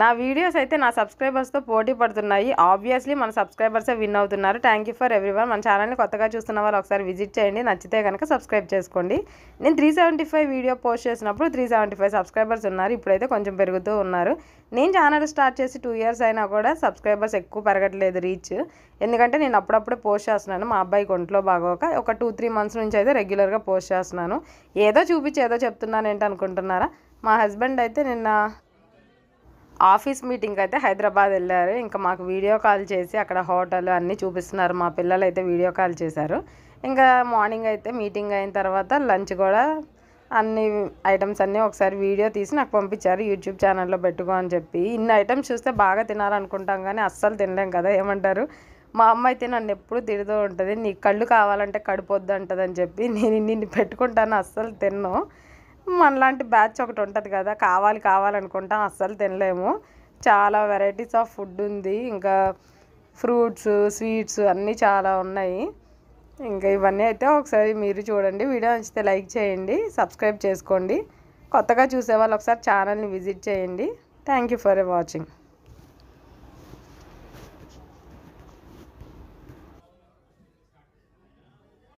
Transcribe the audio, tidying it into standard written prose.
నా వీడియోస్ అయితే నా సబ్స్క్రైబర్స్తో పోటీ పడుతున్నాయి. ఆబ్వియస్లీ మన సబ్స్క్రైబర్సే విన్ అవుతున్నారు. Thank you for everyone. మన ఛానల్ని కొత్తగా చూస్తున్న వాళ్ళు ఒకసారి విజిట్ చేయండి. నచ్చితే కనుక సబ్స్క్రైబ్ చేసుకోండి. నేను 375 వీడియో పోస్ట్ చేసినప్పుడు 375 సబ్స్క్రైబర్స్ ఉన్నారు. ఇప్పుడైతే కొంచెం పెరుగుతూ ఉన్నారు. నేను ఛానల్ స్టార్ట్ చేసి 2 ఇయర్స్ అయినా కూడా సబ్స్క్రైబర్స్ ఎక్కువ పెరగట్లేదు రీచ్. ఎందుకంటే నేను అప్పుడప్పుడే పోస్ట్ చేస్తున్నాను. మా అబ్బాయికి ఒంట్లో బాగోక ఒక 2-3 మంత్స్ నుంచి అయితే రెగ్యులర్గా పోస్ట్ చేస్తున్నాను. ఏదో చూపించి ఏదో చెప్తున్నాను ఏంటి అనుకుంటున్నారా? మా హస్బెండ్ అయితే నిన్న ఆఫీస్ మీటింగ్ అయితే హైదరాబాద్ వెళ్ళారు. ఇంకా మాకు వీడియో కాల్ చేసి అక్కడ హోటల్ అన్నీ చూపిస్తున్నారు. మా పిల్లలు అయితే వీడియో కాల్ చేశారు. ఇంకా మార్నింగ్ అయితే మీటింగ్ అయిన తర్వాత లంచ్ కూడా అన్ని ఐటమ్స్ అన్నీ ఒకసారి వీడియో తీసి నాకు పంపించారు. యూట్యూబ్ ఛానల్లో పెట్టుకో అని చెప్పి. ఇన్ని ఐటమ్స్ చూస్తే బాగా తినాలనుకుంటాం కానీ అస్సలు తినలేం కదా, ఏమంటారు? మా అమ్మ అయితే నన్ను ఎప్పుడు తిడుతూ ఉంటుంది, నీ కళ్ళు కావాలంటే కడుపొద్దు అంటుందని చెప్పి. నేను ఇన్ని పెట్టుకుంటాను, అస్సలు తిన్ను. మనలాంటి బ్యాచ్ ఒకటి ఉంటుంది కదా, కావాలనుకుంటాం, అస్సలు తినలేము. చాలా వెరైటీస్ ఆఫ్ ఫుడ్ ఉంది. ఇంకా ఫ్రూట్స్, స్వీట్స్ అన్నీ చాలా ఉన్నాయి. ఇంకా ఇవన్నీ అయితే ఒకసారి మీరు చూడండి. వీడియో నచ్చితే లైక్ చేయండి, సబ్స్క్రైబ్ చేసుకోండి. కొత్తగా చూసేవాళ్ళు ఒకసారి ఛానల్ని విజిట్ చేయండి. Thank you for watching.